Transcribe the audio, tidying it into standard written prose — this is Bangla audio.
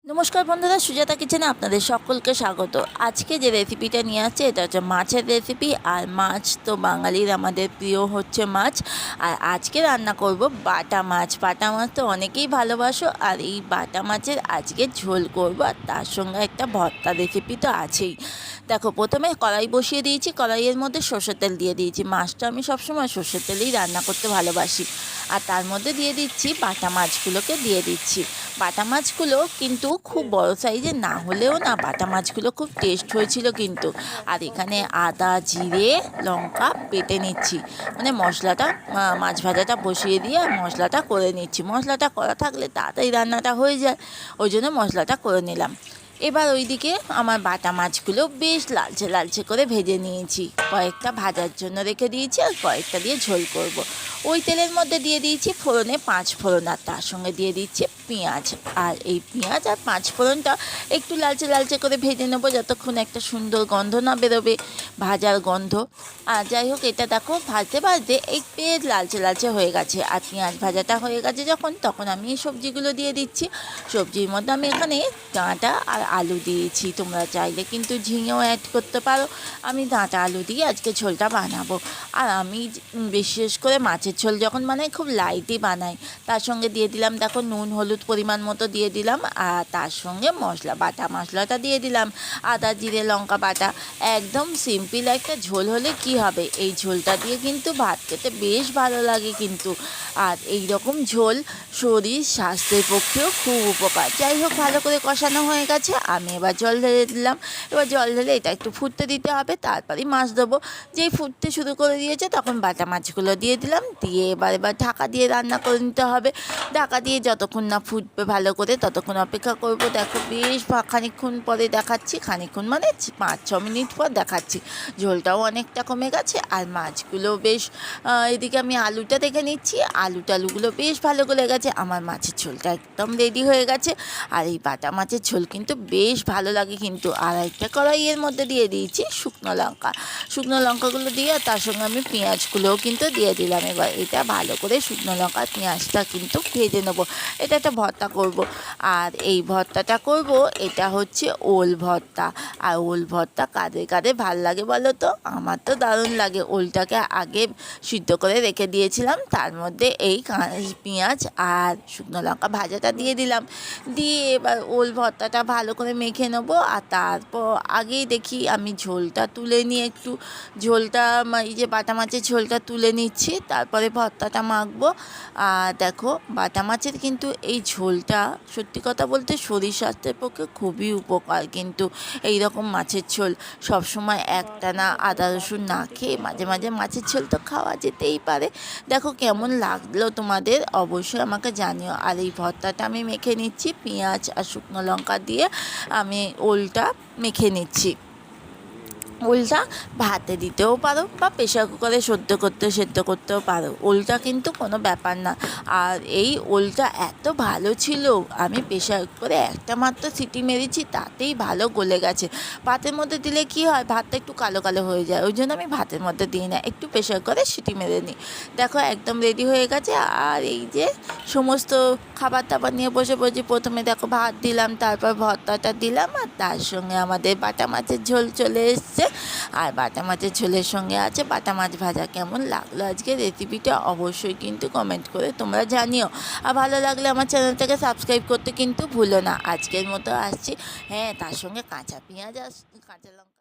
নমস্কার বন্ধুরা, সুজাতা কিচেনে আপনাদের সকলকে স্বাগত। আজকে যে রেসিপিটা নিয়ে আসছে এটা হচ্ছে মাছের রেসিপি। আর মাছ তো বাঙালির আমাদের প্রিয় হচ্ছে মাছ। আর আজকে রান্না করব বাটা মাছ। বাটা মাছ তো অনেকেই ভালোবাসো, আর এই বাটা মাছের আজকে ঝোল করব, আর তার সঙ্গে একটা ভর্তা রেসিপি তো আছেই। দেখো, প্রথমে কড়াই বসিয়ে দিয়েছি, কড়াইয়ের মধ্যে সর্ষের তেল দিয়ে দিয়েছি। মাছটা আমি সবসময় সর্ষের তেলেই রান্না করতে ভালোবাসি। আর তার মধ্যে দিয়ে দিচ্ছি বাটা মাছগুলোকে দিয়ে দিচ্ছি। বাটা মাছগুলো কিন্তু খুব বড় সাইজের না হলেও না, বাটা মাছগুলো খুব টেস্ট হয়েছিল কিন্তু। আর এখানে আদা, জিরে, লঙ্কা বেটে নিচ্ছি, মানে মশলাটা মাছ ভাজাটা বসিয়ে দিয়ে মশলাটা করে নিচ্ছি। মশলাটা করা থাকলে তাড়াতাড়ি রান্নাটা হয়ে যায়, ওই জন্য মশলাটা করে নিলাম। এবার ওইদিকে আমার বাটা মাছগুলো বেশ লালচে লালচে করে ভেজে নিয়েছি। কয়েকটা ভাজার জন্য রেখে দিয়েছি, আর কয়েকটা দিয়ে ঝোল করব। ওই তেলের মধ্যে দিয়ে দিয়েছি ফোড়নে 5 ফোড়ন, আর তার সঙ্গে দিয়ে দিচ্ছি পেঁয়াজ। আর এই পেঁয়াজ আর 5 ফোড়নটা একটু লালচে লালচে করে ভেজে নেবো, যতক্ষণ একটা সুন্দর গন্ধ না বেরোবে, ভাজার গন্ধ। আর যাই হোক, এটা দেখো ভাজতে ভাজতে এই বেশ লালচে লালচে হয়ে গেছে। আর পেঁয়াজ ভাজাটা হয়ে গেছে যখন, তখন আমি এই সবজিগুলো দিয়ে দিচ্ছি। সবজির মধ্যে আমি এখানে ডাঁটা আর আলু দিয়েছি, তোমরা চাইলে কিন্তু ঝিঙেও অ্যাড করতে পারো। আমি ডাঁটা আলু দিয়ে আজকে ঝোলটা বানাবো। আর আমি বিশেষ করে মাছের ঝোল যখন বানাই খুব লাইটই বানাই। তার সঙ্গে দিয়ে দিলাম, দেখো, নুন হলুদ পরিমাণ মতো দিয়ে দিলাম। আর তার সঙ্গে মশলা, বাটা মশলাটা দিয়ে দিলাম, আদা জিরে লঙ্কা বাটা। একদম সিম্পল একটা ঝোল হলে কি হবে, এই ঝোলটা দিয়ে কিন্তু ভাত খেতে বেশ ভালো লাগে কিন্তু। আর এই রকম ঝোল শরীর স্বাস্থ্যের পক্ষেও খুব উপকার। যাই হোক, ভালো করে কষানো হয়ে গেছে, আমি এবার জল ঢেলে দিলাম। এবার জল ঢেলে এটা একটু ফুটতে দিতে হবে, তারপরেই মাছ দেবো। যেই ফুটতে শুরু করে দিয়েছে তখন বাটা মাছগুলো দিয়ে দিলাম, দিয়ে এবার ঢাকা দিয়ে রান্না করে নিতে হবে। ঢাকা দিয়ে যতক্ষণ না ফুটবে ভালো করে ততক্ষণ অপেক্ষা করব। দেখো, বেশ খানিকক্ষণ পরে দেখাচ্ছি, খানিকক্ষণ মানে 5-6 মিনিট পর দেখাচ্ছি। ঝোলটাও অনেকটা কমে গেছে, আর মাছগুলো বেশ এদিকে আমি আলুটা দেখে নিচ্ছি। আলুগুলো বেশ ভালো গলে গেছে। আমার মাছের ঝোলটা একদম রেডি হয়ে গেছে। আর এই বাটা মাছের ঝোল কিন্তু বেশ ভালো লাগে কিন্তু। আর একটা কড়াইয়ের মধ্যে দিয়ে দিয়েছি শুকনো লঙ্কাগুলো দিয়ে, তার সঙ্গে আমি পেঁয়াজগুলোও কিন্তু দিয়ে দিলাম। এবার এটা ভালো করে শুকনো লঙ্কা পেঁয়াজটা কিন্তু ভেজে নেবো। এটা একটা ভর্তা করব। আর এই ভর্তাটা করব, এটা হচ্ছে ওল ভর্তা। আর ওল ভর্তা কাদের কাদের ভাল লাগে বলো তো? আমার তো দারুণ লাগে। ওলটাকে আগে সিদ্ধ করে রেখে দিয়েছিলাম, তার মধ্যে এই পেঁয়াজ আর শুকনো লঙ্কা ভাজাটা দিয়ে দিলাম। দিয়ে এবার ওল ভর্তাটা ভালো করে মেখে নেবো। আর তারপর আগেই দেখি আমি ঝোলটা তুলে নিয়ে একটু এই যে বাটা মাছের ঝোলটা তুলে নিচ্ছি, তারপরে ভর্তাটা মাখবো। আর দেখো, বাটা মাছের কিন্তু এই ঝোলটা সত্যি কথা বলতে শরীর স্বাস্থ্যের পক্ষে খুবই উপকার কিন্তু। এই রকম মাছের ঝোল সবসময় একটানা আদা রসুন না খেয়ে মাঝে মাঝে মাছের ঝোল তো খাওয়া যেতেই পারে। দেখো কেমন লাগলো তোমাদের, অবশ্যই আমাকে জানিও। আর এই ভর্তাটা আমি মেখে নিচ্ছি পেঁয়াজ আর শুকনো লঙ্কা দিয়ে। আমি ওলটা মেখে নিচ্ছি। ওলটা ভাতে দিতেও পারো বা প্রেশার কুকারে সেদ্ধ করতেও পারো। ওলটা কিন্তু কোনো ব্যাপার না। আর এই ওলটা এত ভালো ছিল, আমি প্রেশার কুকারে একটা মাত্র সিটি মেরেছি, তাতেই ভালো গলে গেছে। ভাতের মধ্যে দিলে কি হয়, ভাতটা একটু কালো কালো হয়ে যায়, ওই জন্য আমি ভাতের মধ্যে দিই না, একটু প্রেশার কুকারে সিটি মেরে নিই। দেখো একদম রেডি হয়ে গেছে। আর এই যে সমস্ত খাবার দাবার নিয়ে বসে প্রথমে দেখো ভাত দিলাম, তারপর ভর্তাটা দিলাম, আর তার সঙ্গে আমাদের বাটা মাছের ঝোল চলে এসছে। আর বাটা মাছের ঝোলের সঙ্গে আছে বাটা মাছ ভাজা। কেমন লাগলো আজকে রেসিপিটা অবশ্যই কিন্তু কমেন্ট করে তোমরা জানিও। আর ভালো লাগলে আমার চ্যানেলটাকে সাবস্ক্রাইব করতে কিন্তু ভুলো না। আজকের মতো আসছি। হ্যাঁ, তার সঙ্গে কাঁচা পেঁয়াজ আর কাঁচা লঙ্কা।